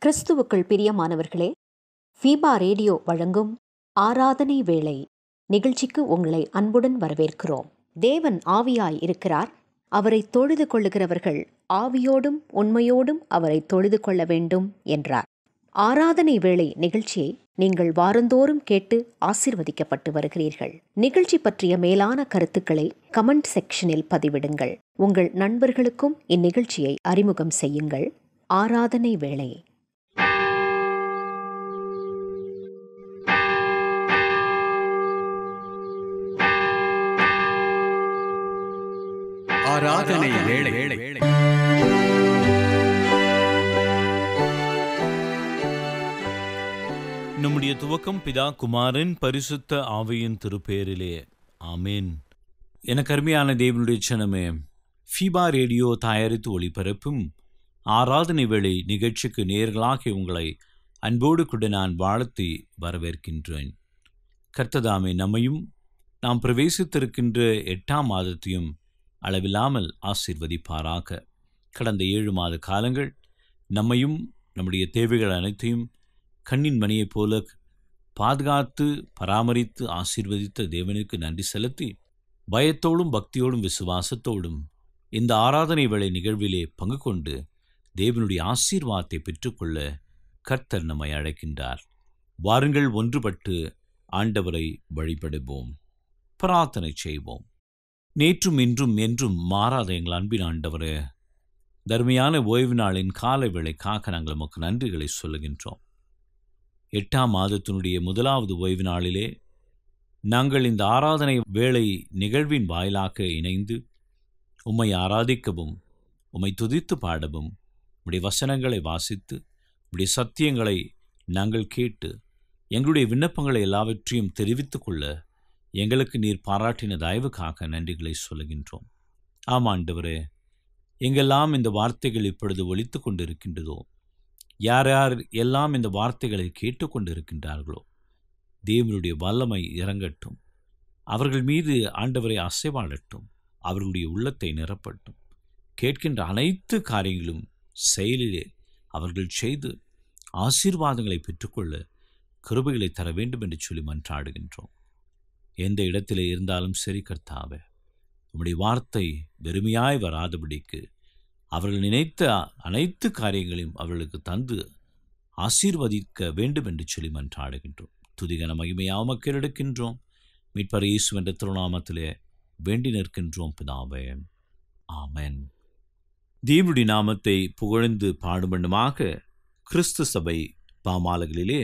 கிறிஸ்துவுக்குள் பிரியமானவர்களே, FIBA radio வழங்கும் ஆராதனை வேளை நிகழ்ச்சிக்கு உங்களை அன்புடன் வரவேற்கிறோம். தேவன் ஆவியாய் இருக்கிறார். அவரை தொழுது கொள்ளுகிறவர்கள் ஆவியோடும் உண்மையோடும் அவரை தொழுது கொள்ள வேண்டும் என்றார். ஆராதனை வேளை நிகழ்ச்சியை நீங்கள் வாரந்தோறும் கேட்டு ஆசீர்வதிக்கப்பட்டு வருகிறீர்கள். நிகழ்ச்சி பற்றிய மேலான கருத்துக்களை கமெண்ட் செக்ஷனில் பதிவிடுங்கள். உங்கள் நண்பர்களுக்கும் இந்நிகழ்ச்சியை அறிமுகம் செய்யுங்கள். ஆராதனை வேளை. ஆராதனை வேளை. நம்முடைய துவக்கம் பிதா குமாரன் பரிசுத்த ஆவியின் திருப்பெயரிலே. ஆமேன். எனக்கு அருமையான தேவனுடைய ஜனமே, ஃபீபா ரேடியோ தயாரித்து ஒளிபரப்பும் ஆராதனை வேளை நிகழ்ச்சிக்கு நேர்களாக உங்களை அன்போடு கூட நான் வாழ்த்தி வரவேற்கின்றேன். கர்த்ததாமே நம்மையும் நாம் பிரவேசித்திருக்கின்ற 8ஆம் மாதத்தையும் அளவில்லாமல் ஆசீர்வதிப்பாராக. கடந்த 7 மாத காலங்கள் நம்மையும் நம்முடைய தேவைகள் அனைத்தையும் கண்ணின் மணியைப் போல பாதுகாத்து பராமரித்து ஆசீர்வதித்த தேவனுக்கு நன்றி செலுத்தி, பயத்தோடும் பக்தியோடும் விசுவாசத்தோடும் இந்த ஆராதனை வேளை நிகழ்விலே பங்கு கொண்டு தேவனுடைய ஆசீர்வாதத்தை பெற்றுக்கொள்ள கர்த்தர் நம்மை அழைக்கின்றார். வாருங்கள், ஒன்றுபட்டு ஆண்டவரை வழிபடுவோம், பிரார்த்தனை செய்வோம். நேற்றும் இன்றும் என்றும் மாறாத எங்கள் அன்பின் ஆண்டவரே, தர்மையான ஓய்வு நாளின் காலை வேளைக்காக நாங்கள் நமக்கு நன்றிகளை சொல்லுகின்றோம். 8ஆம் மாதத்தினுடைய முதலாவது ஓய்வு நாளிலே நாங்கள் இந்த ஆராதனை வேளை நிகழ்வின் வாயிலாக இணைந்து உம்மை ஆராதிக்கவும், உம்மை துதித்து பாடவும், உம்முடைய வசனங்களை வாசித்து, உம்முடைய சத்தியங்களை நாங்கள் கேட்டு எங்களுடைய விண்ணப்பங்களை எல்லாவற்றையும் தெரிவித்துக் கொள்ள எங்களுக்கு நீர் பாராட்டின தயவுக்காக நன்றிகளை சொல்லுகின்றோம். ஆமாண்டவரே, எங்கெல்லாம் இந்த வார்த்தைகள் இப்பொழுது ஒலித்து கொண்டிருக்கின்றதோ, யார் யார் எல்லாம் இந்த வார்த்தைகளை கேட்டுக்கொண்டிருக்கின்றார்களோ, தேவனுடைய வல்லமை இறங்கட்டும். அவர்கள் மீது ஆண்டவரை அசைவாடட்டும். அவர்களுடைய உள்ளத்தை நிரப்பட்டும். கேட்கின்ற அனைத்து காரியங்களும் செயலிலே அவர்கள் செய்து ஆசீர்வாதங்களை பெற்றுக்கொள்ள கிருபைகளை தர வேண்டும் என்று சொல்லி மன்றாடுகின்றோம். எந்த இடத்திலே இருந்தாலும் சரி கர்த்தாவே, உம்முடைய வார்த்தை வெறுமையாய் வராதபடிக்கு அவர்கள் நினைத்த அனைத்து காரியங்களையும் அவர்களுக்கு தந்து ஆசீர்வதிக்க வேண்டும் என்று சொல்லி மன்றாடுகின்றோம். துதிகன மகிமையாக உமக்கு எடுக்கின்றோம். மீட்பர் இயேசு என்ற திருநாமத்திலே வேண்டி நிற்கின்றோம் பிதாவே. ஆமென். தேவனுடைய நாமத்தை புகழ்ந்து பாடுமண்ணுமாக கிறிஸ்து சபை பாமாலைகளிலே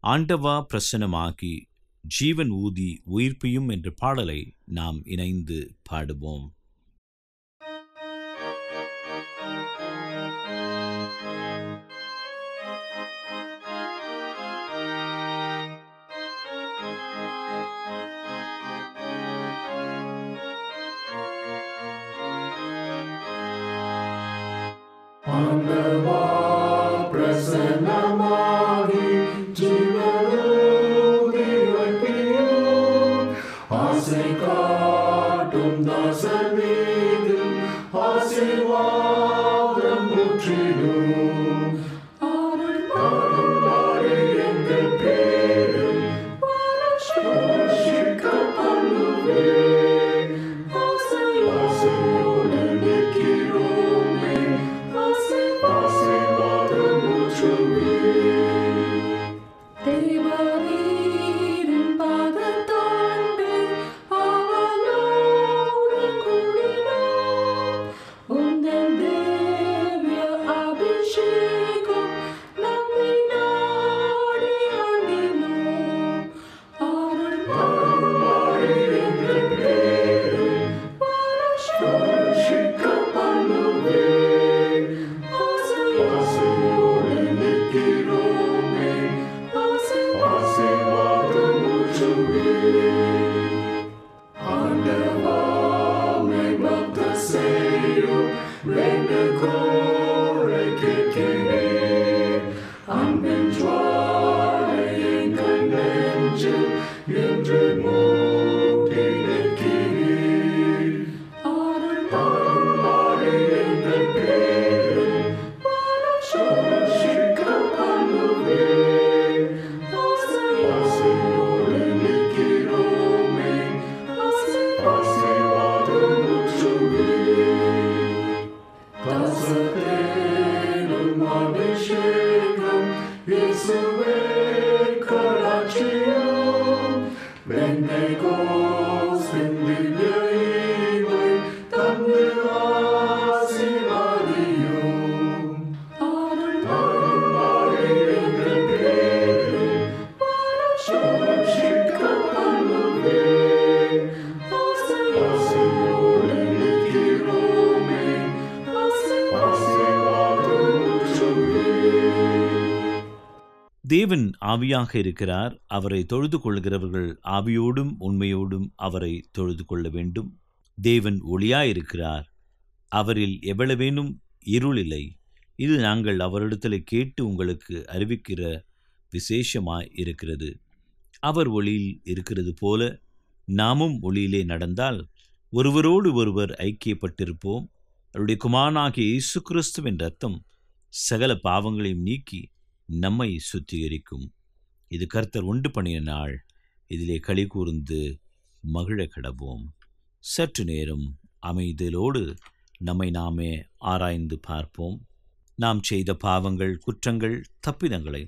ஆண்டவா பிரசன்னமாகி ஜீவன் ஊதி உயிர்ப்பியும் என்ற பாடலை நாம் இணைந்து பாடுவோம். ஆண்டவா பிரசன்னமாகி ஜீவனூதி உயிர்ப்பியும், ஆசை காட்டும் தாசன் மீது ஆசீர்வாதம் ஊற்றிடும். அருள்மாறி எங்கள் பேரில் போஷிக்க பண்ணுவேன். ஆசையோடு நிற்கிறோமே, ஆசீர்வாதம் ஊற்றுவேன். அபிஷேகம் இயேசுவே கடாட்சியம் பெந்தெகோஸ்தின் திவ்ய ஈவை தந்து ஆசீர்வதியும். அருள்மாறி எங்கள் பேரில் பரிசுத்தப்படுவே. ஆசையோடு நிற்கிறோமே, ஆசீர்வாதம் ஊற்றுவே. தேவன் ஆவியாக இருக்கிறார். அவரை தொழுது கொள்கிறவர்கள் ஆவியோடும் உண்மையோடும் அவரை தொழுது கொள்ள வேண்டும். தேவன் ஒளியாயிருக்கிறார். அவரில் எவ்வளவேனும் இருள் இல்லை. இது நாங்கள் அவரிடத்தில் கேட்டு உங்களுக்கு அறிவிக்கிற விசேஷமாய் இருக்கிறது. அவர் ஒளியில் இருக்கிறது போல நாமும் ஒளியிலே நடந்தால் ஒருவரோடு ஒருவர் ஐக்கியப்பட்டிருப்போம். அவருடைய குமாரனாகிய இயேசு கிறிஸ்துவின் இரத்தம் சகல பாவங்களையும் நீக்கி நம்மை சுத்திகரிக்கும். இது கர்த்தர் உண்டு பண்ணிய நாள். இதிலே களி கூர்ந்து மகிழ கடவோம். சற்று நேரம் அமைதலோடு நம்மை நாமே ஆராய்ந்து பார்ப்போம். நாம் செய்த பாவங்கள், குற்றங்கள், தப்பிதங்களை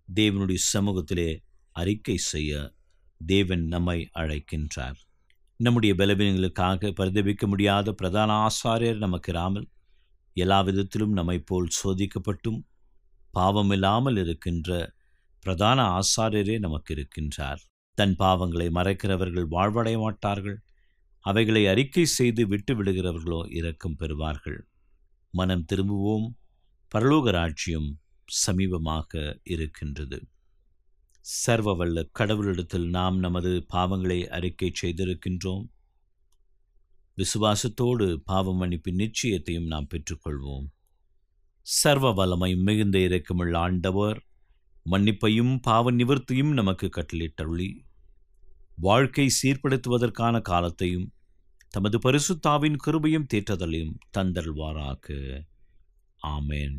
தேவனுடைய சமூகத்திலே அறிக்கை செய்ய தேவன் நம்மை அழைக்கின்றார். நம்முடைய பலவீனங்களுக்காக பரிதபிக்க முடியாத பிரதான ஆசாரியர் நமக்கு இராமல் எல்லா விதத்திலும் நம்மை போல் சோதிக்கப்பட்டும் பாவமில்லாமல் இருக்கின்ற பிரதான ஆசாரியரே நமக்கு இருக்கின்றார். தன் பாவங்களை மறைக்கிறவர்கள் வாழ்வடைய மாட்டார்கள். அவைகளை அறிக்கை செய்து விட்டு விடுகிறவர்களோ இரக்கம் பெறுவார்கள். மனம் திரும்புவோம், பரலோக ராஜ்யம் சமீபமாக இருக்கின்றது. சர்வ வல்ல கடவுளிடத்தில் நாம் நமது பாவங்களை அறிக்கை செய்திருக்கின்றோம். விசுவாசத்தோடு பாவ மன்னிப்பின் நிச்சயத்தையும் நாம் பெற்றுக்கொள்வோம். சர்வ வல்லமை மிகுந்த இரக்கமுள்ள ஆண்டவர் மன்னிப்பையும் பாவ நிவர்த்தியும் நமக்கு கட்டளிட்டருளி வாழ்க்கை சீர்படுத்துவதற்கான காலத்தையும் தமது பரிசுத்தாவின் கிருபையும் தேற்றதலையும் தந்தருள்வாராக. ஆமேன்.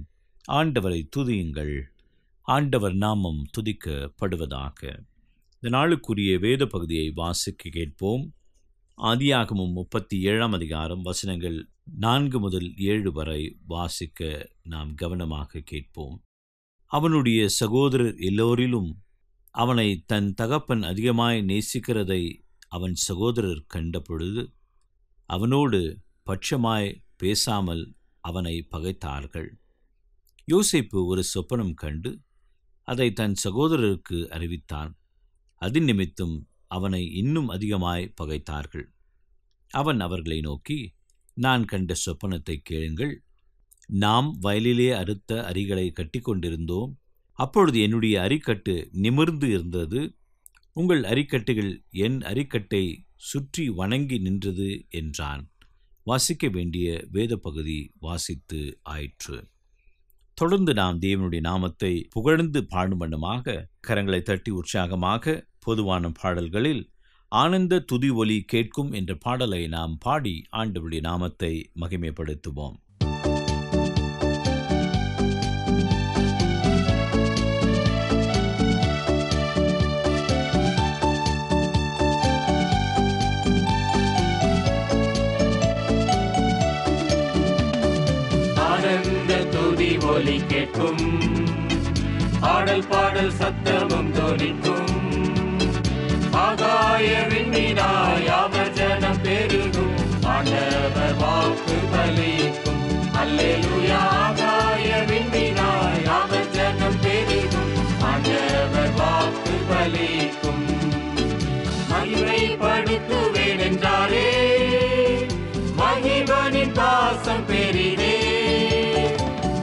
ஆண்டவரை துதியுங்கள். ஆண்டவர் நாமம் துதிக்கப்படுவதாக. இந்த நாளுக்குரிய வேத பகுதியை வாசிக்க கேட்போம். ஆதியாகமம் 37 அதிகாரம் வசனங்கள் 4 முதல் 7 வரை வாசிக்க நாம் கவனமாக கேட்போம். அவனுடைய சகோதரர் எல்லோரிலும் அவனை தன் தகப்பன் அதிகமாய் நேசிக்கிறதை அவன் சகோதரர் கண்டபொழுது அவனோடு பட்சமாய் பேசாமல் அவனை பகைத்தார்கள். யோசேப்பு ஒரு சொப்பனம் கண்டு அதை தன் சகோதரருக்கு அறிவித்தான். அது நிமித்தம் அவனை இன்னும் அதிகமாய் பகைத்தார்கள். அவன் அவர்களை நோக்கி, நான் கண்ட சொப்பனத்தை கேளுங்கள். நாம் வயலிலே அறுத்த அரிகளை கட்டி கொண்டிருந்தோம். அப்பொழுது என்னுடைய அரிக்கட்டு நிமிர்ந்து இருந்தது. உங்கள் அரிக்கட்டுகள் என் அரிக்கட்டை சுற்றி வணங்கி நின்றது என்றான். வாசிக்க வேண்டிய வேத பகுதி வாசித்து ஆயிற்று. தொடர்ந்து நாம் தேவனுடைய நாமத்தை புகழ்ந்து பாடும் வண்ணமாக கரங்களை தட்டி உற்சாகமாக பொதுவான பாடல்களில் ஆனந்த துதி ஒலி கேட்கும் என்ற பாடலை நாம் பாடி ஆண்டவருடைய நாமத்தை மகிமைப்படுத்துவோம். ஆனந்த துதி ஒலி கேட்கும், ஆடல் பாடல் சத்தமும் தொனிக்கும். ஆகாய விண்மீனாய் அவர் ஜனம் பெருகும், ஆண்டவர் வாக்கு பலிக்கும். அல்லேலூயா. ஆகாய விண்மீனாய் அவர் ஜனம் பெருகும், ஆண்டவர் வாக்கு பலிக்கும். மகிமைப்படுத்துவேன் என்றாரே, மகிமனின் பாசம் பெரிதே.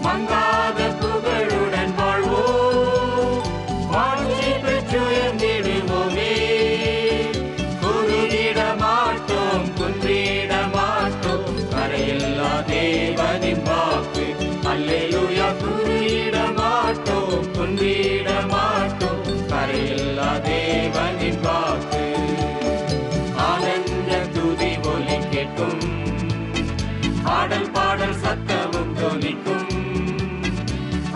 மங்காத புகழுடன் வாழ்வோம், வாழ்ச்சி பெற்று உயர்ந்திடுவோமே. குறுகிட மாட்டோம், குன்றிட மாட்டோம், கரையில்லா தேவனின் வாக்கு. அல்லேலூயா. குறுகிட மாட்டோம், குன்றிட மாட்டோம், கரையில்லா தேவனின் வாக்கு. ஆனந்த துதி ஒலி கேட்கும், ஆடல் பாடல் சத்தமும் தொனிக்கும்.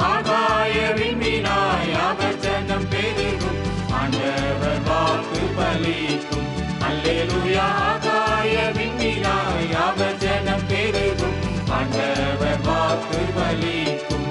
ஆகாய விண்மீனாய் அவர் ஜனம் பெருகும், ஆண்டவர் வாக்கு பலிக்கும். அல்லேலூயா. ஆகாய விண்மீனாய் அவர் ஜனம் பெருகும், ஆண்டவர் வாக்கு பலிக்கும்.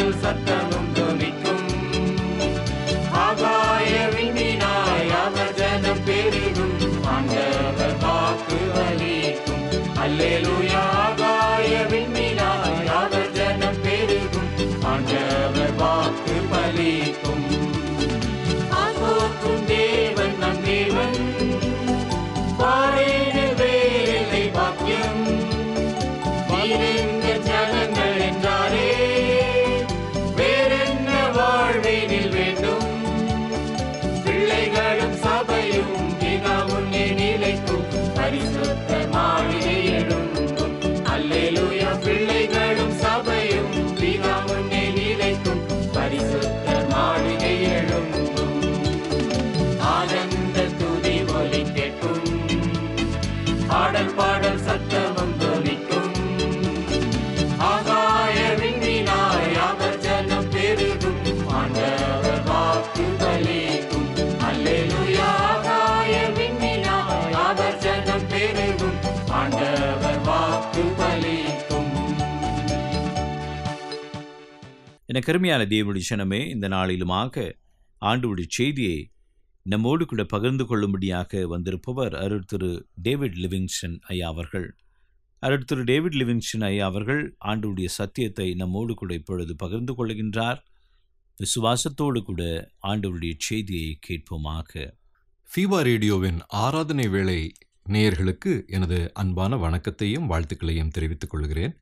பாடல் சத்தமும் தொனிக்கும். ஆகாய விண்ணினாய் அவர் ஜனம் பெருகும், ஆண்டவர் வாக்கு பலிக்கும். அல்லேலூயா. ஆகாய விண்ணினாய் அவர் ஜனம் பெருகும், ஆண்டவர் வாக்கு பலிக்கும். ஆகோக்கும் தேவன் நம் தேவன், பாரினில் வேறில்லை பாக்கியம். வீரென்ற ஜனங்கள் என்றாரே, வேறென்ன வாழ்வினில் வேண்டும். பிள்ளைகளும் சபையும் பிதா முன்னே நிலைக்கும், பரிசுத்த மாளிகை எழும்பும். அல்லேலூயா. பிள்ளைகளும் சபையும் பிதா முன்னே நிலைக்கும், பரிசுத்த மாளிகை எழும்பும். ஆனந்த துதி ஒலி கேட்கும், பாடல் பாடல் சத்தமும் தொனிக்கும். ஆகாய விண்ணினாய் அவர் ஜனம் பெருகும், ஆண்டவர் வாக்கு பலிக்கும். அல்லேலூயா. ஆகாய விண்ணினாய் அவர் ஜனம் பெருகும், ஆண்டவர் வாக்கு பலிக்கும். என கருமையான தேவனுடைய ஜனமே, இந்த நாளிலுமாக ஆண்டவருடைய செய்தியை நம்மோடு கூட பகிர்ந்து கொள்ளும்படியாக வந்திருப்பவர் அருட்திரு டேவிட் லிவிங்ஸ்டன் ஐயா அவர்கள். அருட்திரு டேவிட் லிவிங்ஸ்டன் ஐயா அவர்கள் ஆண்டவருடைய சத்தியத்தை நம்மோடு கூட இப்பொழுது பகிர்ந்து கொள்கின்றார். விசுவாசத்தோடு கூட ஆண்டவருடைய செய்தியை கேட்போமாக. ஃபீபா ரேடியோவின் ஆராதனை வேளை நேயர்களுக்கு எனது அன்பான வணக்கத்தையும் வாழ்த்துக்களையும் தெரிவித்துக் கொள்கிறேன்.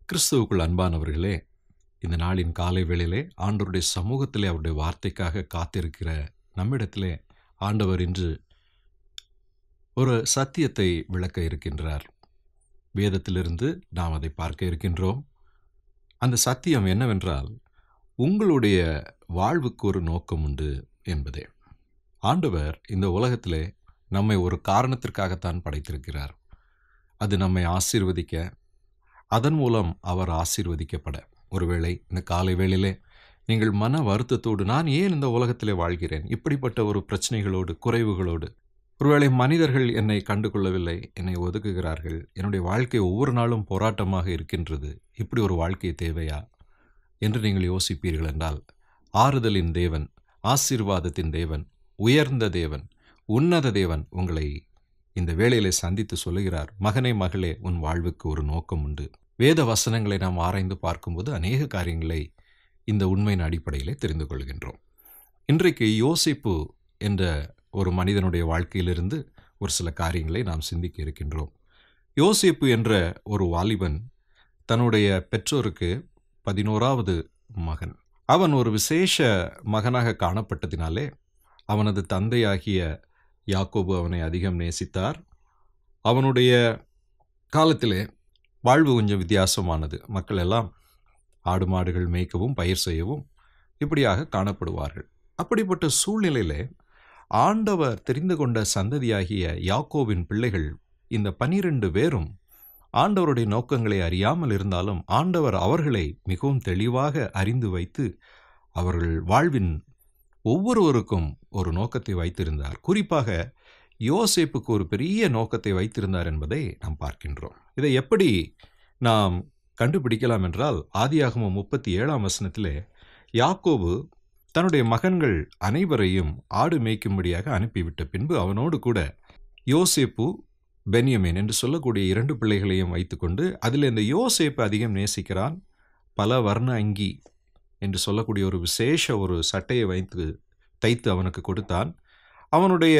கிறிஸ்துவுக்குள் அன்பானவர்களே, இந்த நாளின் காலை வேளையிலே ஆண்டவருடைய சமூகத்திலே அவருடைய வார்த்தைக்காக காத்திருக்கிற நம்மிடத்திலே ஆண்டவர் இன்று ஒரு சத்தியத்தை விளக்க இருக்கின்றார். வேதத்திலிருந்து நாம் அதை பார்க்க இருக்கின்றோம். அந்த சத்தியம் என்னவென்றால், உங்களுடைய வாழ்வுக்கு ஒரு நோக்கம் உண்டு என்பதே. ஆண்டவர் இந்த உலகத்திலே நம்மை ஒரு காரணத்திற்காகத்தான் படைத்திருக்கிறார். அது நம்மை ஆசீர்வதிக்க, அதன் மூலம் அவர் ஆசீர்வதிக்கப்பட. ஒருவேளை இந்த காலை வேளையிலே நீங்கள் மன வருத்தத்தோடு, நான் ஏன் இந்த உலகத்திலே வாழ்கிறேன், இப்படிப்பட்ட ஒரு பிரச்சனைகளோடு, குறைவுகளோடு, ஒருவேளை மனிதர்கள் என்னை கண்டுகொள்ளவில்லை, என்னை ஒதுக்குகிறார்கள், என்னுடைய வாழ்க்கை ஒவ்வொரு நாளும் போராட்டமாக இருக்கின்றது, இப்படி ஒரு வாழ்க்கை தேவையா என்று நீங்கள் யோசிப்பீர்கள் என்றால், ஆறுதலின் தேவன், ஆசீர்வாதத்தின் தேவன், உயர்ந்த தேவன், உன்னத தேவன் உங்களை இந்த வேளையிலே சந்தித்து சொல்லுகிறார், மகனே மகளே, உன் வாழ்வுக்கு ஒரு நோக்கம் உண்டு. வேத வசனங்களை நாம் ஆராய்ந்து பார்க்கும்போது அநேக காரியங்களை இந்த உண்மையின் அடிப்படையிலே தெரிந்து கொள்கின்றோம். இன்றைக்கு யோசேப்பு என்ற ஒரு மனிதனுடைய வாழ்க்கையிலிருந்து ஒரு சில காரியங்களை நாம் சிந்திக்க இருக்கின்றோம். யோசேப்பு என்ற ஒரு வாலிபன் தன்னுடைய பெற்றோருக்கு 11வது மகன். அவன் ஒரு விசேஷ மகனாக காணப்பட்டதினாலே அவனது தந்தையாகிய யாக்கோபு அவனை அதிகம் நேசித்தார். அவனுடைய காலத்திலே வாழ்வு கொஞ்சம் வித்தியாசமானது. மக்கள் எல்லாம் ஆடு மாடுகள் மேய்க்கவும் பயிர் செய்யவும் இப்படியாக காணப்படுவார்கள். அப்படிப்பட்ட சூழ்நிலையிலே ஆண்டவர் தெரிந்து கொண்ட சந்ததியாகிய யாக்கோபின் பிள்ளைகள் இந்த 12 பேரும் ஆண்டவருடைய நோக்கங்களை அறியாமல் இருந்தாலும் ஆண்டவர் அவர்களை மிகவும் தெளிவாக அறிந்து வைத்து அவர்கள் வாழ்வின் ஒவ்வொருவருக்கும் ஒரு நோக்கத்தை வைத்திருந்தார். குறிப்பாக யோசேப்புக்கு ஒரு பெரிய நோக்கத்தை வைத்திருந்தார் என்பதை நாம் பார்க்கின்றோம். இதை எப்படி நாம் கண்டுபிடிக்கலாம் என்றால், ஆதியாகமம் 37ஆம் வசனத்திலே யாக்கோபு தன்னுடைய மகன்கள் அனைவரையும் ஆடு மேய்க்கும்படியாக அனுப்பிவிட்ட பின்பு அவனோடு கூட யோசேப்பு, பென்யமீன் என்று சொல்லக்கூடிய 2 பிள்ளைகளையும் வைத்துக்கொண்டு, அதில் இந்த யோசேப்பு அதிகம் நேசிக்கிறான். பல வர்ண அங்கி என்று சொல்லக்கூடிய ஒரு விசேஷ ஒரு சட்டையை தைத்து அவனுக்கு கொடுத்தான். அவனுடைய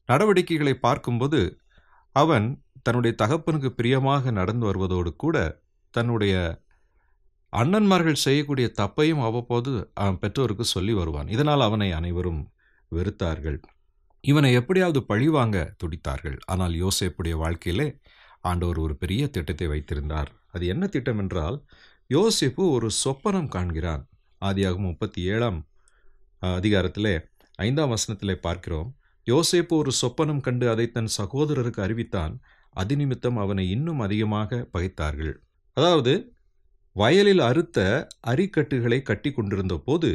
நடவடிக்கைகளை பார்க்கும்போது அவன் தன்னுடைய தகப்பனுக்கு பிரியமாக நடந்து வருவதோடு கூட தன்னுடைய அண்ணன்மார்கள் செய்யக்கூடிய தப்பையும் அவ்வப்போது அவன் பெற்றோருக்கு சொல்லி வருவான். இதனால் அவனை அனைவரும் வெறுத்தார்கள். இவனை எப்படியாவது பழிவாங்க துடித்தார்கள். ஆனால் யோசேப்புடைய வாழ்க்கையிலே ஆண்டவர் ஒரு பெரிய திட்டத்தை வைத்திருந்தார். அது என்ன திட்டம் என்றால், யோசேப்பு ஒரு சொப்பனம் காண்கிறான். ஆதியாகமம் 37ஆம் அதிகாரத்திலே 5ஆம் வசனத்திலே பார்க்கிறோம். யோசேப்பு ஒரு சொப்பனம் கண்டு அதை தன் சகோதரருக்கு அறிவித்தான். அது நிமித்தம் அவனை இன்னும் அதிகமாக பகைத்தார்கள். அதாவது, வயலில் அறுத்த அரிக்கட்டுகளை கட்டி கொண்டிருந்த போது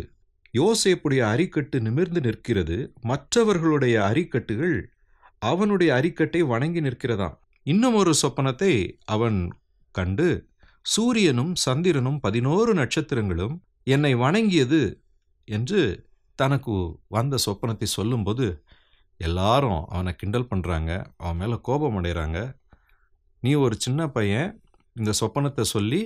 யோசேப்புடைய அரிக்கட்டு நிமிர்ந்து நிற்கிறது. மற்றவர்களுடைய அரிக்கட்டுகள் அவனுடைய அரிக்கட்டை வணங்கி நிற்கிறதாம். இன்னும் ஒரு சொப்பனத்தை அவன் கண்டு சூரியனும் சந்திரனும் 11 நட்சத்திரங்களும் என்னை வணங்கியது என்று தனக்கு வந்த சொப்பனத்தை சொல்லும்போது எல்லாரும் அவனை கிண்டல் பண்ணுறாங்க, அவன் மேலே கோபம் அடைகிறாங்க. நீ ஒரு சின்ன பையன், இந்த சொப்பனத்தை சொல்லி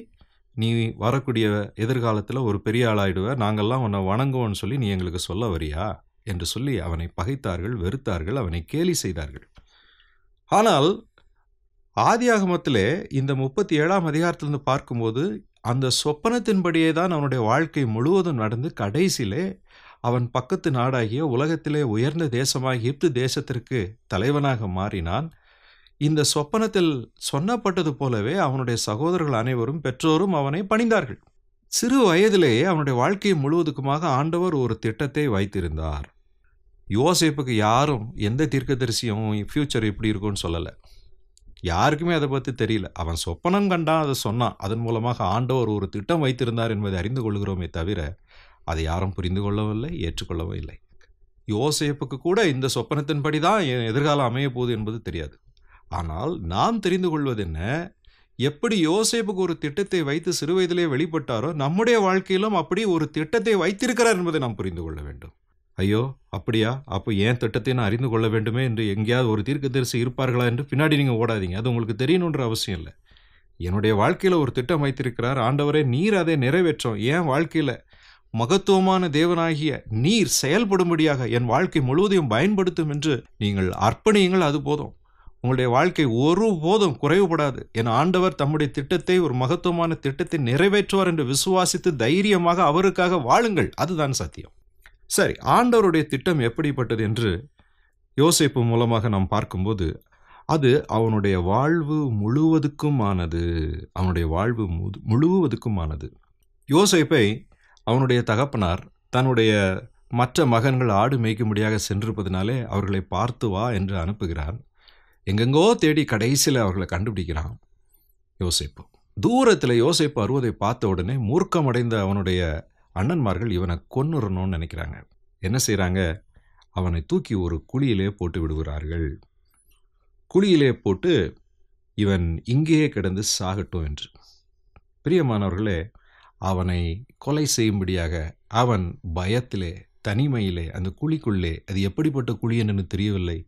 நீ வரக்கூடிய எதிர்காலத்தில் ஒரு பெரிய ஆளாயிடுவ, நாங்கள்லாம் உன்னை வணங்குவோன்னு சொல்லி நீ எங்களுக்கு சொல்ல வரியா என்று சொல்லி அவனை பகைத்தார்கள், வெறுத்தார்கள், அவனை கேலி செய்தார்கள். ஆனால் ஆதியாகமத்திலே இந்த 37ஆம் அதிகாரத்திலிருந்து பார்க்கும்போது அந்த சொப்பனத்தின்படியே தான் அவனுடைய வாழ்க்கை முழுவதும் நடந்து கடைசியிலே அவன் பக்கத்து நாடாகிய உலகத்திலே உயர்ந்த தேசமாகிய எகிப்து தேசத்திற்கு தலைவனாக மாறினான். இந்த சொப்பனத்தில் சொன்னப்பட்டது போலவே அவனுடைய சகோதரர்கள் அனைவரும் பெற்றோரும் அவனை பணிந்தார்கள். சிறு வயதிலேயே அவனுடைய வாழ்க்கையை முழுவதுக்குமாக ஆண்டவர் ஒரு திட்டத்தை வைத்திருந்தார். யோசேப்புக்கு யாரும் எந்த தீர்க்கதரிசியும் ஃப்யூச்சர் எப்படி இருக்கும்னு சொல்லலை. யாருக்குமே அதை பற்றி தெரியல. அவன் சொப்பனம் கண்டான், அதை சொன்னான். அதன் மூலமாக ஆண்டவர் ஒரு திட்டம் வைத்திருந்தார் என்பதை அறிந்து கொள்கிறோமே தவிர அதை யாரும் புரிந்து கொள்ளவில்லை, ஏற்றுக்கொள்ளவும் இல்லை. யோசேப்புக்கு கூட இந்த சொப்பனத்தின்படி தான் என் எதிர்காலம் அமைய போகுது என்பது தெரியாது. ஆனால் நாம் தெரிந்து கொள்வது என்ன, எப்படி யோசேப்புக்கு ஒரு திட்டத்தை வைத்து சிறு வயதிலே வெளிப்பட்டாரோ நம்முடைய வாழ்க்கையிலும் அப்படி ஒரு திட்டத்தை வைத்திருக்கிறார் என்பதை நாம் புரிந்து கொள்ள வேண்டும். ஐயோ அப்படியா, அப்போ ஏன் திட்டத்தை நான் அறிந்து கொள்ள வேண்டுமே என்று எங்கேயாவது ஒரு தீர்க்கதரிசி இருப்பார்களா என்று பின்னாடி நீங்கள் ஓடாதீங்க. அது உங்களுக்கு தெரியணுன்ற அவசியம் இல்லை. என்னுடைய வாழ்க்கையில் ஒரு திட்டம் வைத்திருக்கிறார் ஆண்டவரே, நீர் அதை நிறைவேற்றும். என் வாழ்க்கையில் மகத்துவமான தேவனாகிய நீர் செயல்படும்படியாக என் வாழ்க்கை முழுவதையும் பயன்படுத்தும் என்று நீங்கள் அர்ப்பணியுங்கள். அது போதும். உங்களுடைய வாழ்க்கை ஒருபோதும் குறைவுபடாது. என் ஆண்டவர் தம்முடைய திட்டத்தை, ஒரு மகத்துவமான திட்டத்தை நிறைவேற்றுவார் என்று விசுவாசித்து தைரியமாக அவருக்காக வாழுங்கள். அதுதான் சத்தியம். சரி, ஆண்டவருடைய திட்டம் எப்படிப்பட்டது என்று யோசேப்பு மூலமாக நாம் பார்க்கும்போது அது அவனுடைய வாழ்வு முழுவதுக்குமானது. அவனுடைய வாழ்வு முழுவதுக்குமானது. யோசேப்பை அவனுடைய தகப்பனார் தன்னுடைய மற்ற மகன்கள் ஆடு மேய்க்கும்படியாக சென்றிருப்பதினாலே அவர்களை பார்த்து வா என்று அனுப்புகிறான். எங்கெங்கோ தேடி கடைசியில் அவர்களை கண்டுபிடிக்கிறான் யோசேப்பு. தூரத்தில் யோசேப்பு வருவதை பார்த்த உடனே மூர்க்கமடைந்த அவனுடைய அண்ணன்மார்கள் இவனை கொன்னுறணும்னு நினைக்கிறாங்க. என்ன செய்கிறாங்க, அவனை தூக்கி ஒரு குழியிலே போட்டு விடுகிறார்கள். குழியிலே போட்டு இவன் இங்கேயே கிடந்து சாகட்டும் என்று. பிரியமானவர்களே, அவனை கொலை செய்யும்படியாக அவன் பயத்திலே, தனிமையிலே, அந்த குழிக்குள்ளே, அது எப்படிப்பட்ட குழி என்று தெரியவில்லை,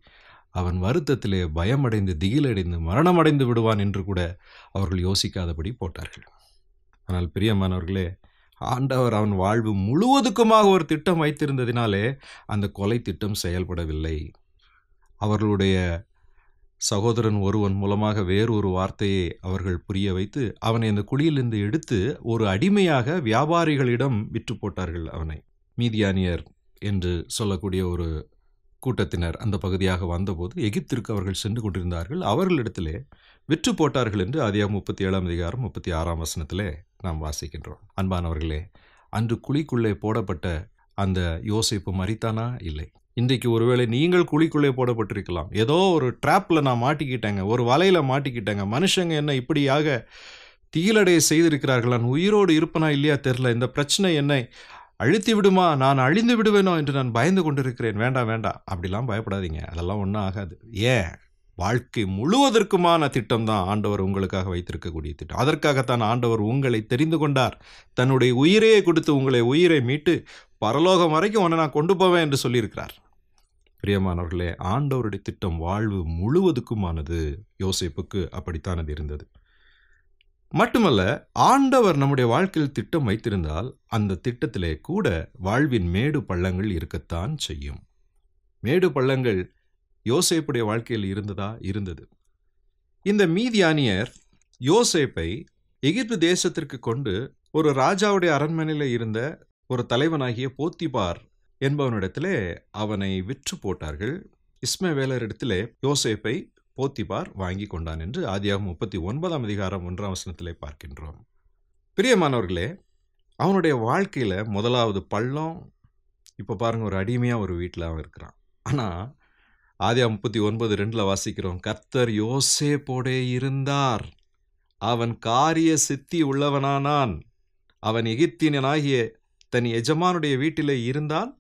அவன் வருத்தத்திலே பயமடைந்து திகிலடைந்து மரணமடைந்து விடுவான் என்று கூட அவர்கள் யோசிக்காதபடி போட்டார்கள். ஆனால் பிரியமானவர்களே, ஆண்டவர் அவன் வாழ்வு முழுவதுக்குமாக ஒரு திட்டம் வைத்திருந்ததினாலே அந்த கொலை திட்டம் செயல்படவில்லை. அவர்களுடைய சகோதரன் ஒருவன் மூலமாக வேறொரு வார்த்தையை அவர்கள் புரிய வைத்து அவனை அந்த குழியிலிருந்து எடுத்து ஒரு அடிமையாக வியாபாரிகளிடம் விற்று போட்டார்கள். அவனை மீதியானியர் என்று சொல்லக்கூடிய ஒரு கூட்டத்தினர் அந்த பகுதியாக வந்தபோது எகிப்திற்கு அவர்கள் சென்று கொண்டிருந்தார்கள். அவர்களிடத்திலே விற்று போட்டார்கள் என்று ஆதியாகமம் 37ஆம் அதிகாரம் 36ஆம் வசனத்திலே நாம் வாசிக்கின்றோம். அன்பானவர்களே, அன்று குழிக்குள்ளே போடப்பட்ட அந்த யோசேப்பு மரித்தானா? இல்லை. இன்றைக்கு ஒருவேளை நீங்கள் குழிக்குள்ளே போடப்பட்டிருக்கலாம். ஏதோ ஒரு ட்ராப்பில் நான் மாட்டிக்கிட்டேங்க, ஒரு வலையில் மாட்டிக்கிட்டேங்க, மனுஷங்க என்ன இப்படியாக தீலடைய செய்திருக்கிறார்கள், நான் உயிரோடு இருப்பனா இல்லையா தெரில, இந்த பிரச்சனை என்னை அழித்து விடுமா, நான் அழிந்து விடுவேனோ என்று நான் பயந்து கொண்டிருக்கிறேன். வேண்டாம் வேண்டாம், அப்படிலாம் பயப்படாதீங்க, அதெல்லாம் ஒன்றும் ஆகாது. ஏன், வாழ்க்கை முழுவதற்குமான திட்டம் தான் ஆண்டவர் உங்களுக்காக வைத்திருக்கக்கூடிய திட்டம். அதற்காகத்தான் ஆண்டவர் உங்களை தெரிந்து கொண்டார். தன்னுடைய உயிரையே கொடுத்து உங்களை உயிரை மீட்டு பரலோகம் வரைக்கும் உன்னை நான் கொண்டு போவேன் என்று சொல்லியிருக்கிறார். பிரியமானவர்களே, ஆண்டவருடைய திட்டம் வாழ்வு முழுவதுக்குமானது. யோசேப்புக்கு அப்படித்தான் அது இருந்தது. மட்டுமல்ல, ஆண்டவர் நம்முடைய வாழ்க்கையில் திட்டம் வைத்திருந்தால் அந்த திட்டத்திலே கூட வாழ்வின் மேடு பள்ளங்கள் இருக்கத்தான் செய்யும். மேடு பள்ளங்கள் யோசேப்புடைய வாழ்க்கையில் இருந்ததா? இருந்தது. இந்த மீதியானியர் யோசேப்பை எகிப்து தேசத்திற்கு கொண்டு ஒரு ராஜாவுடைய அரண்மனையில் இருந்த ஒரு தலைவனாகிய போத்திபார் என்பவனிடத்திலே அவனை விற்று போட்டார்கள். இஸ்மவேலரிடத்திலே யோசேப்பை போத்திபார் வாங்கி கொண்டான் என்று ஆதியாகமம் 39ஆம் அதிகாரம் 1ஆம் வசனத்திலே பார்க்கின்றோம். பிரியமானவர்களே, அவனுடைய வாழ்க்கையில் முதலாவது பள்ளம், இப்போ பாருங்க, ஒரு அடிமையாக ஒரு வீட்டில் அவன் இருக்கிறான். ஆனால் ஆதியாகமம் 39:2 வாசிக்கிறோம், கர்த்தர் யோசேப்போடே இருந்தார், அவன் காரிய சித்தி உள்ளவனானான், அவன் எகிப்தியனாகிய தன் எஜமானுடைய வீட்டிலே இருந்தால்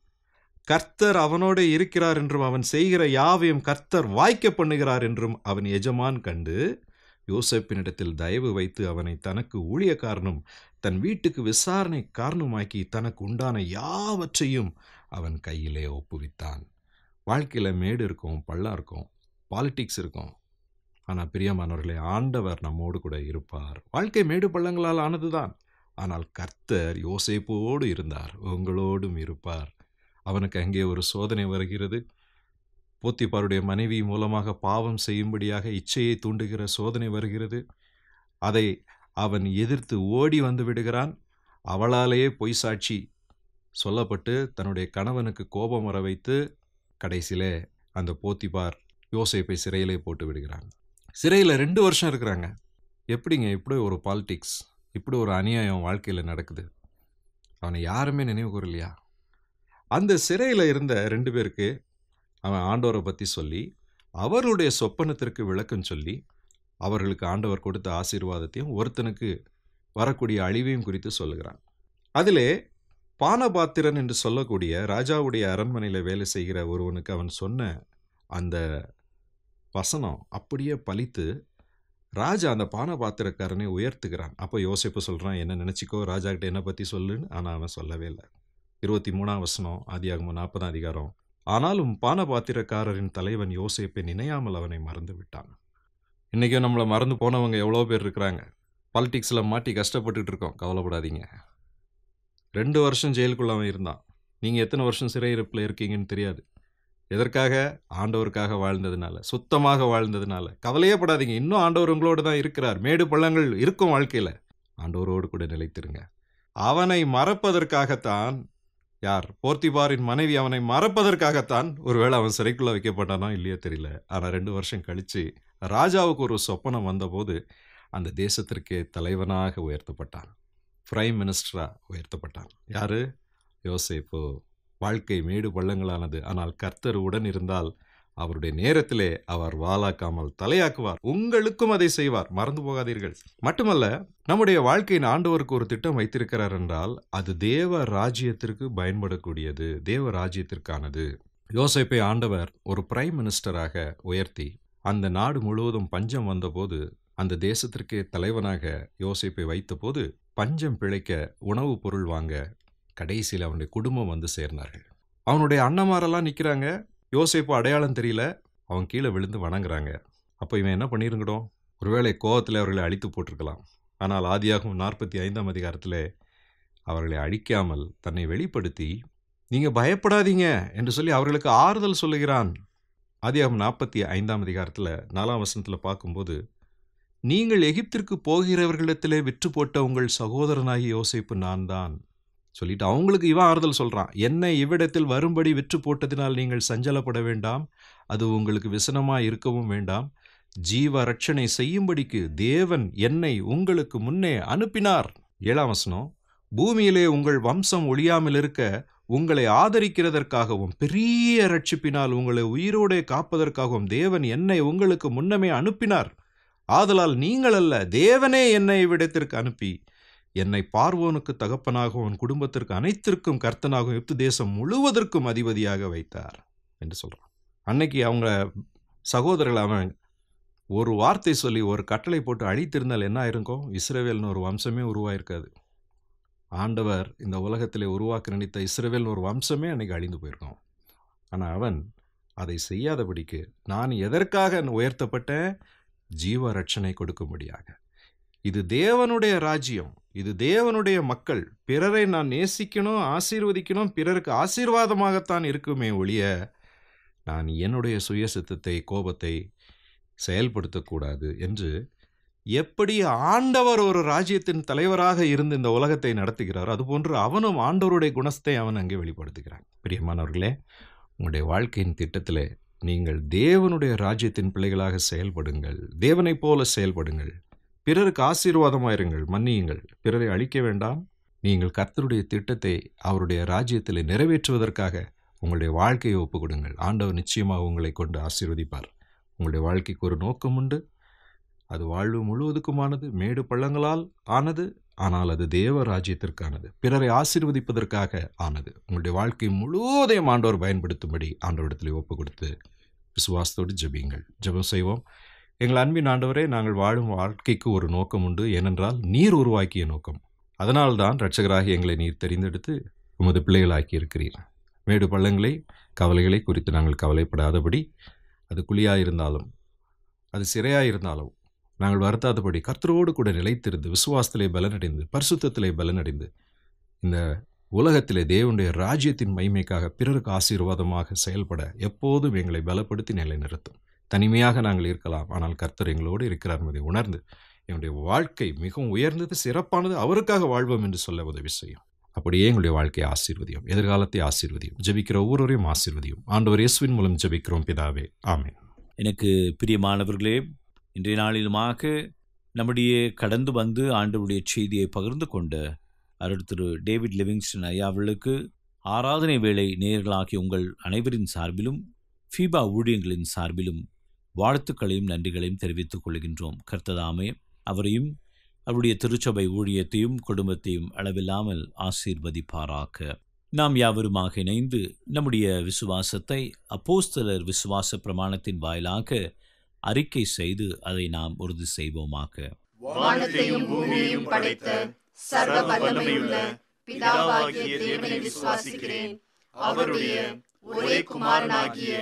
கர்த்தர் அவனோட இருக்கிறார் என்றும் அவன் செய்கிற யாவையும் கர்த்தர் வாய்க்க பண்ணுகிறார் என்றும் அவன் எஜமான் கண்டு யோசேப்பினிடத்தில் தயவு வைத்து அவனை தனக்கு ஊழியக்காரனும் தன் வீட்டுக்கு விசாரணை காரணமாக்கி தனக்கு உண்டான யாவற்றையும் அவன் கையிலே ஒப்புவித்தான். வாழ்க்கையில் மேடு இருக்கும், பள்ளம் இருக்கும், பாலிடிக்ஸ் இருக்கும். ஆனால் பிரியமானவர்களே, ஆண்டவர் நம்மோடு கூட இருப்பார். வாழ்க்கை மேடு பள்ளங்களால் ஆனதுதான். ஆனால் கர்த்தர் யோசேப்போடு இருந்தார், உங்களோடும் இருப்பார். அவனுக்கு அங்கே ஒரு சோதனை வருகிறது. போத்திபாருடைய மனைவி மூலமாக பாவம் செய்யும்படியாக இச்சையை தூண்டுகிற சோதனை வருகிறது. அதை அவன் எதிர்த்து ஓடி வந்து விடுகிறான். அவளாலேயே பொய் சாட்சி சொல்லப்பட்டு தன்னுடைய கணவனுக்கு கோபம் வர வைத்து கடைசியிலே அந்த போத்திபார் யோசேப்பை சிறையிலே போட்டு விடுகிறான். சிறையில் 2 வருஷம் இருக்கிறாங்க. எப்படிங்க இப்படி ஒரு பாலிடிக்ஸ், இப்படி ஒரு அநியாயம் வாழ்க்கையில் நடக்குது? அவனை யாருமே நினைவு கூறலையா? அந்த சிறையில் இருந்த 2 பேருக்கு அவன் ஆண்டவரை பற்றி சொல்லி, அவருடைய சொப்பனத்திற்கு விளக்கம் சொல்லி, அவர்களுக்கு ஆண்டவர் கொடுத்த ஆசீர்வாதத்தையும் ஒருத்தனுக்கு வரக்கூடிய அழிவையும் குறித்து சொல்லுகிறான். அதிலே பானபாத்திரன் என்று சொல்லக்கூடிய ராஜாவுடைய அரண்மனையில் வேலை செய்கிற ஒருவனுக்கு அவன் சொன்ன அந்த வசனம் அப்படியே பலித்து ராஜா அந்த பானபாத்திரக்காரனை உயர்த்துகிறான். அப்போ யோசேப்பு சொல்கிறான், என்ன நினச்சிக்கோ, ராஜா கிட்ட என்ன பற்றி சொல்லுன்னு. ஆனால் அவன் சொல்லவே இல்லை. 23ஆம் வசனம், ஆதியாகமம் 40ஆம் அதிகாரம். ஆனாலும் பானபாத்திரக்காரரின் தலைவன் யோசேப்பை நினையாமல் அவனை மறந்து விட்டான். இன்றைக்கும் நம்மளை மறந்து போனவங்க எவ்வளோ பேர் இருக்கிறாங்க. பாலிடிக்ஸில் மாட்டி கஷ்டப்பட்டுட்டு இருக்கோம். கவலைப்படாதீங்க. 2 வருஷம் ஜெயிலுக்குள்ள அவன் இருந்தான். நீங்கள் எத்தனை வருஷம் சிறையிருப்பில் இருக்கீங்கன்னு தெரியாது. எதற்காக? ஆண்டவருக்காக வாழ்ந்ததுனால, சுத்தமாக வாழ்ந்ததுனால. கவலையே படாதீங்க. இன்னும் ஆண்டவர் உங்களோடு தான் இருக்கிறார். மேடு பள்ளங்கள் இருக்கும் வாழ்க்கையில். ஆண்டவரோடு கூட நிலைத்திருங்க. அவனை மறப்பதற்காகத்தான், யார்? போர்த்திபாரின் மனைவி அவனை மறப்பதற்காகத்தான் ஒருவேளை அவன் சிறைக்குள்ளே வைக்கப்பட்டானோ இல்லையோ தெரியல. ஆனால் 2 வருஷம் கழித்து ராஜாவுக்கு ஒரு சொப்பனம் வந்தபோது அந்த தேசத்திற்கே தலைவனாக உயர்த்தப்பட்டான். பிரைம் மினிஸ்டராக உயர்த்தப்பட்டான். யார்? யோசேப்பு. வாழ்க்கை மேடு பள்ளங்களானது. ஆனால் கர்த்தர் உடன் இருந்தால் அவருடைய நேரத்திலே அவர் வாலாக்காமல் தலையாக்குவார். உங்களுக்கும் அதை செய்வார். மறந்து போகாதீர்கள். மட்டுமல்ல, நம்முடைய வாழ்க்கையின் ஆண்டவருக்கு ஒரு திட்டம் வைத்திருக்கிறார் என்றால் அது தேவ ராஜ்யத்திற்கு பயன்படக்கூடியது, தேவ ராஜ்யத்திற்கானது. யோசேப்பை ஆண்டவர் ஒரு பிரைம் மினிஸ்டராக உயர்த்தி அந்த நாடு முழுவதும் பஞ்சம் வந்தபோது அந்த தேசத்திற்கே தலைவனாக யோசேப்பை வைத்தபோது பஞ்சம் பிழைக்க உணவு பொருள் வாங்க கடைசியில் அவனுடைய குடும்பம் வந்து சேர்ந்தார்கள். அவனுடைய அண்ணமாரெல்லாம் நிற்கிறாங்க. யோசேப்பு அடையாளம் தெரியல. அவன் கீழே விழுந்து வணங்குறாங்க. அப்போ இவன் என்ன பண்ணிருங்கடும்? ஒருவேளை கோவத்தில் அவர்களை அழித்து போட்டிருக்கலாம். ஆனால் ஆதியாகமம் 45ஆம் அதிகாரத்தில் அவர்களை அழிக்காமல் தன்னை வெளிப்படுத்தி, நீங்கள் பயப்படாதீங்க என்று சொல்லி அவர்களுக்கு ஆறுதல் சொல்லுகிறான். ஆதியாகமம் 45ஆம் அதிகாரத்தில் 4ஆம் வசனத்தில் பார்க்கும்போது, நீங்கள் எகிப்திற்கு போகிறவர்களிடத்திலே விற்று போட்ட உங்கள் சகோதரனாகி யோசேப்பு நான் தான் சொல்லிட்டு அவங்களுக்கு இவன் ஆறுதல் சொல்கிறான். என்னை இவ்விடத்தில் வரும்படி விற்று போட்டதினால் நீங்கள் சஞ்சலப்பட வேண்டாம், அது உங்களுக்கு விசனமாக இருக்கவும் வேண்டாம். ஜீவ ரட்சணை செய்யும்படிக்கு தேவன் என்னை உங்களுக்கு முன்னே அனுப்பினார். 7ஆம் வசனம், பூமியிலே உங்கள் வம்சம் ஒழியாமல் இருக்க உங்களை ஆதரிக்கிறதற்காகவும் பெரிய ரட்சிப்பினால் உங்களை உயிரோடே காப்பதற்காகவும் தேவன் என்னை உங்களுக்கு முன்னமே அனுப்பினார். ஆதலால் நீங்கள் அல்ல, தேவனே என்னை இவ்விடத்திற்கு அனுப்பி என்னை பார்வோனுக்கு தகப்பனாகவும் அவன் குடும்பத்திற்கு அனைத்திற்கும் கர்த்தனாகவும் எகிப்து தேசம் முழுவதற்கும் அதிபதியாக வைத்தார் என்று சொல்கிறான். அன்னைக்கு அவங்க சகோதரர்கள் அவன் ஒரு வார்த்தை சொல்லி ஒரு கட்டளை போட்டு அழித்திருந்தால் என்ன ஆயிருக்கும்? இஸ்ரவேல்னு ஒரு வம்சமே உருவாயிருக்காது. ஆண்டவர் இந்த உலகத்திலே உருவாக்க நினைத்த இஸ்ரவேல்னு ஒரு வம்சமே அன்னைக்கு அழிந்து போயிருக்கோம். ஆனால் அவன் அதை செய்யாதபடிக்கு, நான் எதற்காக உயர்த்தப்பட்டேன்? ஜீவ ரட்சணை கொடுக்கும்படியாக. இது தேவனுடைய ராஜ்யம், இது தேவனுடைய மக்கள். பிறரை நான் நேசிக்கணும், ஆசீர்வதிக்கணும், பிறருக்கு ஆசீர்வாதமாகத்தான் இருக்குமே ஒழிய நான் என்னுடைய சுயசித்தத்தை, கோபத்தை செயல்படுத்தக்கூடாது என்று எப்படி ஆண்டவர் ஒரு ராஜ்யத்தின் தலைவராக இருந்து இந்த உலகத்தை நடத்துகிறார், அதுபோன்று அவனும் ஆண்டவருடைய குணத்தை அவன் அங்கே வெளிப்படுத்துகிறான். பிரியமானவர்களே, உங்களுடைய வாழ்க்கையின் திட்டத்திலே நீங்கள் தேவனுடைய ராஜ்யத்தின் பிள்ளைகளாக செயல்படுங்கள். தேவனைப் போல செயல்படுங்கள். பிறருக்கு ஆசீர்வாதமாயிருங்கள், மன்னியுங்கள், பிறரை அழிக்க வேண்டாம். நீங்கள் கர்த்தருடைய திட்டத்தை அவருடைய ராஜ்யத்தில் நிறைவேற்றுவதற்காக உங்களுடைய வாழ்க்கையை ஒப்புக் கொடுங்கள். ஆண்டவர் நிச்சயமாக உங்களை கொண்டு ஆசீர்வதிப்பார். உங்களுடைய வாழ்க்கைக்கு ஒரு நோக்கம் உண்டு. அது வாழ்வு முழுவதுக்குமானது, மேடு பள்ளங்களால் ஆனது. ஆனால் அது தேவ ராஜ்யத்திற்கானது, பிறரை ஆசீர்வதிப்பதற்காக ஆனது. உங்களுடைய வாழ்க்கை முழுவதையும் ஆண்டவர் பயன்படுத்தும்படி ஆண்டவரிடத்தில் ஒப்பு கொடுத்து விசுவாசத்தோடு ஜெபியுங்கள். ஜெபம் செய்வோம். எங்கள் அன்பின் ஆண்டவரே, நாங்கள் வாழும் வாழ்க்கைக்கு ஒரு நோக்கம் உண்டு. ஏனென்றால் நீர் உருவாக்கிய நோக்கம். அதனால்தான் இரட்சகராகி எங்களை நீர் தெரிந்தெடுத்து உமது பிள்ளைகளாக்கி இருக்கிறீர். மேடு பள்ளங்களை, கவலைகளை குறித்து நாங்கள் கவலைப்படாதபடி, அது குழியாயிருந்தாலும் அது சிறையாயிருந்தாலும் நாங்கள் வருத்தாதபடி கர்த்தரோடு கூட நிலைத்திருந்து விசுவாசத்திலே பலனடைந்து பரிசுத்தத்திலே பலனடைந்து இந்த உலகத்திலே தேவனுடைய ராஜ்யத்தின் மகிமைக்காக பிறருக்கு ஆசீர்வாதமாக செயல்பட எப்போதும் எங்களை பலப்படுத்தி நிலைநிறுத்தும். தனிமையாக நாங்கள் இருக்கலாம், ஆனால் கர்த்தர் எங்களோடு இருக்கிறார் என்பதை உணர்ந்து எங்களுடைய வாழ்க்கை மிகவும் உயர்ந்தது, சிறப்பானது, அவருக்காக வாழ்வோம் என்று சொல்ல உதவி செய்யும். அப்படியே எங்களுடைய வாழ்க்கையை ஆசீர்வதியும், எதிர்காலத்தை ஆசீர்வதியும், ஜெபிக்கிற ஒவ்வொருவரையும் ஆசீர்வதியும். ஆண்டவர் இயேசுவின் மூலம் ஜெபிக்கிறோம் பிதாவே, ஆமென். எனக்கு பிரியமானவர்களே, இன்றைய நாளிலுமாக நம்முடைய கடந்து வந்து ஆண்டவருடைய செய்தியை பகிர்ந்து கொண்ட திரு டேவிட் லிவிங்ஸ்டன் ஐயாவர்களுக்கு ஆராதனை வேளை நேயர்களாகிய உங்கள் அனைவரின் சார்பிலும் ஃபீபா ஊழியங்களின் சார்பிலும் வாழ்த்துக்களையும் நன்றிகளையும் தெரிவித்துக் கொள்கின்றோம். கர்த்ததாமே அவரையும் அவருடைய திருச்சபை ஊழியத்தையும் குடும்பத்தையும் அளவில்லாமல் ஆசீர்வதிப்பாராக. நாம் யாவருமாக இணைந்து நம்முடைய விசுவாசத்தை அப்போஸ்தலர் விசுவாச பிரமாணத்தின் வாயிலாக அறிக்கை செய்து அதை நாம் உறுதி செய்வோமாக. வானத்தையும் பூமியையும் படைத்த சர்வ வல்லமையுள்ள பிதாவாகிய தேவனை விசுவாசிக்கிறேன். அவருடைய ஒரே குமாரனாகிய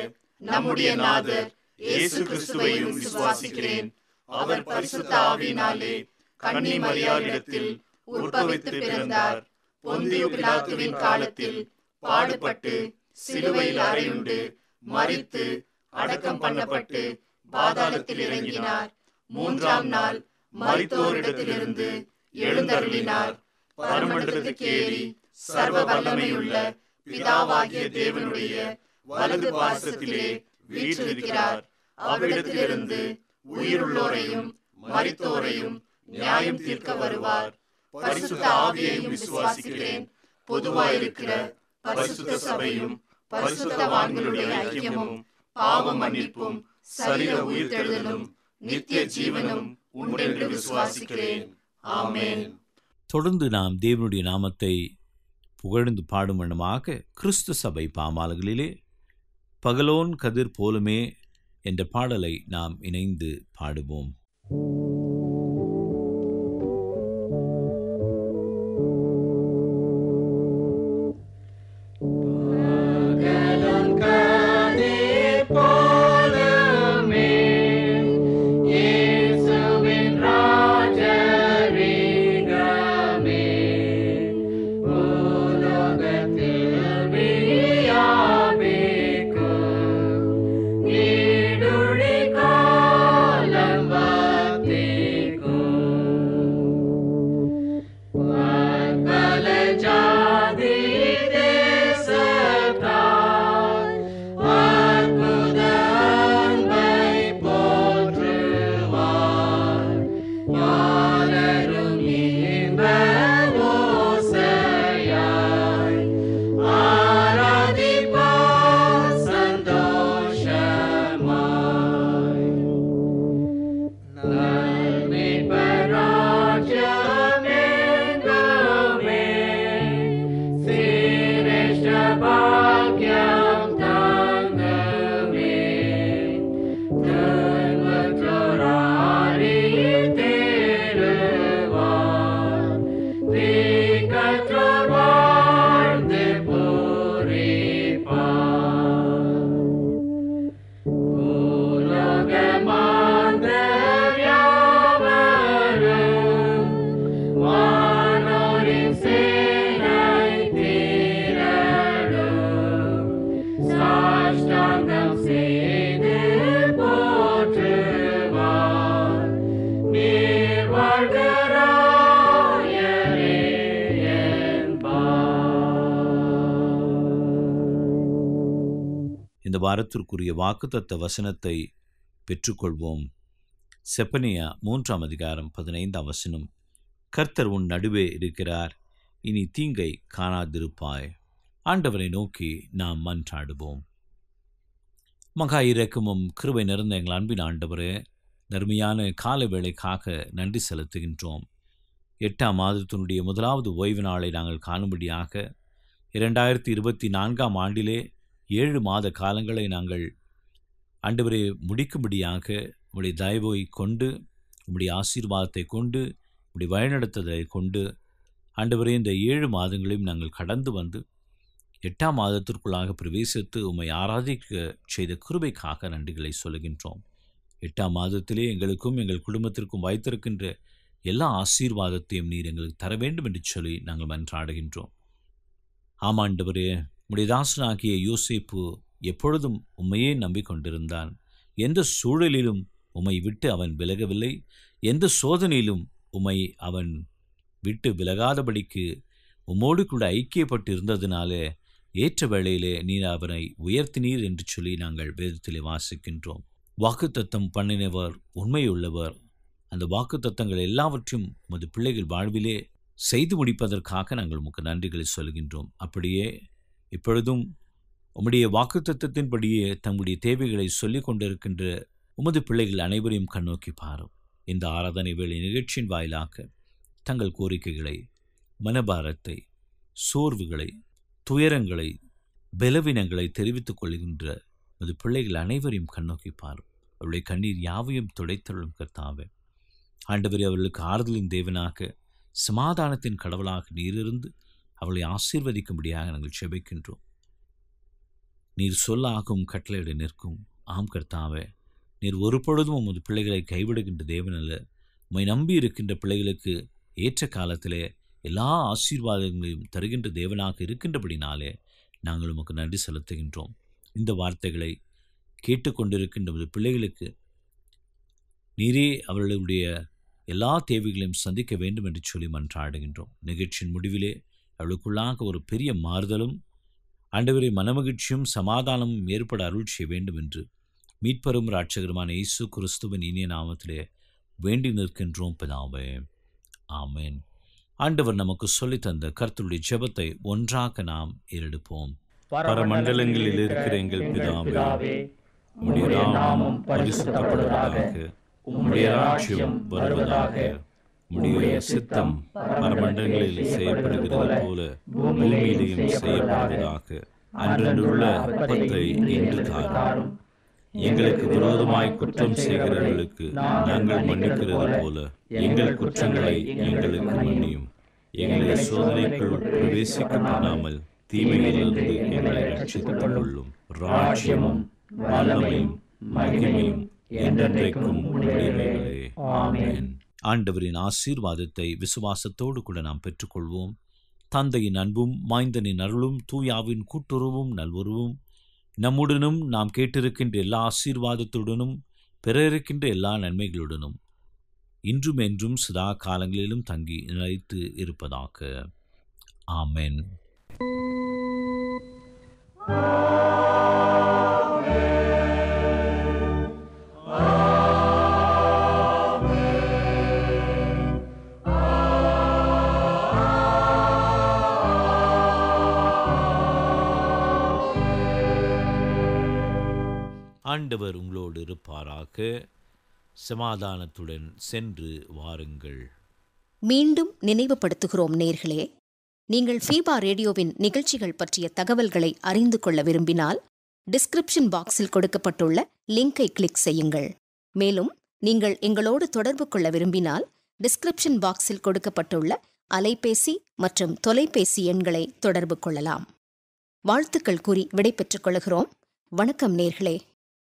நம்முடைய நாதர் இயேசு கிறிஸ்துவையும் விசுவாசிக்கிறேன். அவர் பரிசுத்த ஆவியினாலே கன்னி மரியாளிடத்தில் உற்பவித்து பிறந்தார். பொந்தியு பிலாத்துவின் காலத்தில் பாடுபட்டு சிலுவையில் அறையுண்டு மரித்து அடக்கம் பண்ணப்பட்டு பாதாளத்தில் இறங்கினார். மூன்றாம் நாள் மரித்தோரிடத்திலிருந்து எழுந்தருளினார். பரமண்டலத்துக்கு ஏறி சர்வ வல்லமையுள்ள பிதாவாகிய தேவனுடைய வலது பாசத்திலே வீற்றிருக்கிறார். அவரிடத்திலிருந்து உயிருள்ளோரையும் மரித்தோரையும் நியாயம் தீர்க்க வருவார். பரிசுத்த ஆவியையும் விசுவாசிக்கிறேன். பொதுவாயிருக்கிற பரிசுத்த சபையும் பரிசுத்தவான்களுடைய ஐக்கியமும் பாவ மன்னிப்பும் சரீர உயிர்த்தெழுதலும் நித்திய ஜீவனும் உண்டென்று விசுவாசிக்கிறேன். ஆமென். தொடர்ந்து நாம் தேவனுடைய நாமத்தை புகழ்ந்து பாடும் வண்ணமாக கிறிஸ்து சபை பாமாலைகளிலே பகலோன் கதிர் போலுமே என்ற பாடலை நாம் இணைந்து பாடுவோம். இந்த வாரத்திற்குரிய வாக்குத்தத்த வசனத்தை பெற்றுக்கொள்வோம். செப்பனியா 3:15 கர்த்தர் உன் நடுவே இருக்கிறார், இனி தீங்கை காணாதிருப்பாய். ஆண்டவரை நோக்கி நாம் மன்றாடுவோம். மகா இரக்கமும் கிருபை நிறைந்த எங்கள் அன்பின் ஆண்டவரே, நர்மையான கால வேளைக்காக நன்றி செலுத்துகின்றோம். 8ஆம் மாதத்தினுடைய முதலாவது ஓய்வு நாளை நாங்கள் காணும்படியாக 2024ஆம் ஆண்டிலே 7 மாத காலங்களை நாங்கள் ஆண்டவரே முடிக்கும்படியாக உம்முடைய தயவை கொண்டு, உம்முடைய ஆசீர்வாதத்தை கொண்டு, உம்முடைய வழிநடத்துதலை கொண்டு ஆண்டவரே, இந்த 7 மாதங்களையும் நாங்கள் கடந்து வந்து 8ஆம் மாதத்திற்குள்ளாக பிரவேசித்து உம்மை ஆராதிக்க செய்த கிருபைக்காக நன்றிகளை சொல்லுகின்றோம். 8ஆம் மாதத்திலே எங்களுக்கும் எங்கள் குடும்பத்திற்கும் வைத்திருக்கின்ற எல்லா ஆசீர்வாதத்தையும் நீர் எங்களுக்கு தர வேண்டும் என்று சொல்லி நாங்கள் மன்றாடுகின்றோம். ஆமாண்டவரே, உம்முடைய தாசனாகிய யோசேப்பு எப்பொழுதும் உம்மையே நம்பிக்கொண்டிருந்தான். எந்த சூழலிலும் உம்மை விட்டு அவன் விலகவில்லை. எந்த சோதனையிலும் உம்மை அவன் விட்டு விலகாதபடிக்கு உம்மோடு கூட ஐக்கியப்பட்டு இருந்ததினாலே ஏற்ற வேளையிலே நீர் அவனை உயர்த்தினீர் என்று சொல்லி நாங்கள் வேதத்திலே வாசிக்கின்றோம். வாக்குத்தத்தம் பண்ணினவர் உண்மையுள்ளவர். அந்த வாக்குத்தத்தங்கள் எல்லாவற்றையும் உமது பிள்ளைகள் வாழ்விலே செய்து முடிப்பதற்காக நாங்கள் உமக்கு நன்றிகளை சொல்கின்றோம். அப்படியே இப்பொழுதும் உம்முடைய வாக்குத்தத்தத்தின்படியே தங்களுடைய தேவைகளை சொல்லிக் கொண்டிருக்கின்ற உமது பிள்ளைகள் அனைவரையும் கண்ணோக்கி பாரும். இந்த ஆராதனை வேளை நிகழ்ச்சியின் வாயிலாக தங்கள் கோரிக்கைகளை, மனபாரத்தை, சோர்வுகளை, துயரங்களை, பலவீனங்களை தெரிவித்துக் கொள்கின்ற உமது பிள்ளைகள் அனைவரையும் கண்ணோக்கி பாரும். அவருடைய கண்ணீர் யாவையும் துடைத்தருளும் கர்த்தாவே. ஆண்டவரே, அவர்களுக்கு ஆறுதலின் தேவனாக, சமாதானத்தின் கடவுளாக நீரிருந்து அவளை ஆசீர்வதிக்கும்படியாக நாங்கள் செபிக்கின்றோம். நீர் சொல்லாகும் கட்டளையிட நிற்கும். ஆம் கர்த்தாவே, நீர் ஒரு பொழுதும் உமது பிள்ளைகளை கைவிடுகின்ற தேவன் அல்ல. உம்மை நம்பி இருக்கின்ற பிள்ளைகளுக்கு ஏற்ற காலத்திலே எல்லா ஆசீர்வாதங்களையும் தருகின்ற தேவனாக இருக்கின்றபடினாலே நாங்கள் உமக்கு நன்றி செலுத்துகின்றோம். இந்த வார்த்தைகளை கேட்டுக்கொண்டிருக்கின்ற உமது பிள்ளைகளுக்கு நீரே அவர்களுடைய எல்லா தேவைகளையும் சந்திக்க வேண்டும் என்று சொல்லி மன்றாடுகின்றோம். நிகழ்ச்சியின் முடிவிலே அவளுக்குள்ளாக ஒரு பெரிய மாறுதலும் ஆண்டவரை மனமகிழ்ச்சியும் சமாதானமும் ஏற்பட அருள் செய்ய வேண்டும் என்று மீட்பரும் இரட்சகருமான இயேசு கிறிஸ்துவின் இனிய நாமத்திலே வேண்டி நிற்கின்றோம் பிதாவே. ஆமென். ஆண்டவர் நமக்கு சொல்லி தந்த கர்த்தருடைய ஜெபத்தை ஒன்றாக நாம் ஏறெடுப்போம். பரமண்டலங்களில் இருக்கிற எங்கள் பிதாவே, உம்முடைய நாமம் பரிசுத்தப்படுவதாக, உம்முடைய ராஜ்யம் வருவதாக, உம்முடைய சித்தம் பரமண்டலங்களில் செய்யப்படுகிறது போல பூமியிலேயும் செய்யப்படுவதாக. அன்றன்றுள்ள அப்பத்தை இன்று தாரும். எங்களுக்கு விரோதமாய் குற்றம் செய்கிறவர்களுக்கு நாங்கள் மன்னிக்கிறது போல எங்கள் குற்றங்களை எங்களுக்கு மன்னியும். எங்களை சோதனைக்குள் பிரவேசிக்க பண்ணாமல் தீமையிலிருந்து எங்களை ரட்சித்துக் கொள்ளும். ராஜ்யமும் வல்லமையும் மகிமையும் என்றென்றைக்கும் உடையவைகளே. ஆமென். ஆண்டவரின் ஆசீர்வாதத்தை விசுவாசத்தோடு கூட நாம் பெற்றுக்கொள்வோம். தந்தையின் அன்பும் மாய்ந்தனின் அருளும் தூயாவின் கூட்டுறவும் நல்வுறவும் நம்முடனும் நாம் கேட்டிருக்கின்ற எல்லா ஆசீர்வாதத்துடனும் பெற இருக்கின்ற எல்லா நன்மைகளுடனும் இன்றும் என்றும் சதா காலங்களிலும் தங்கி நிலைத்து இருப்பதாக. ஆமென். ஆண்டவர் உங்களோடு இருப்பாராக. சமாதானத்துடன் சென்று வாருங்கள். மீண்டும் நினைவுபடுத்துகிறோம் நேயர்களே, நீங்கள் ஃபீபா ரேடியோவின் நிகழ்ச்சிகள் பற்றிய தகவல்களை அறிந்து கொள்ள விரும்பினால் டிஸ்கிரிப்ஷன் பாக்ஸில் கொடுக்கப்பட்டுள்ள லிங்கை கிளிக் செய்யுங்கள். மேலும் நீங்கள் எங்களோடு தொடர்பு கொள்ள விரும்பினால் டிஸ்கிரிப்ஷன் பாக்ஸில் கொடுக்கப்பட்டுள்ள அலைபேசி மற்றும் தொலைபேசி எண்களை தொடர்பு கொள்ளலாம். வாழ்த்துக்கள் கூறி விடைபெற்றுக் கொள்கிறோம். வணக்கம் நேயர்களே.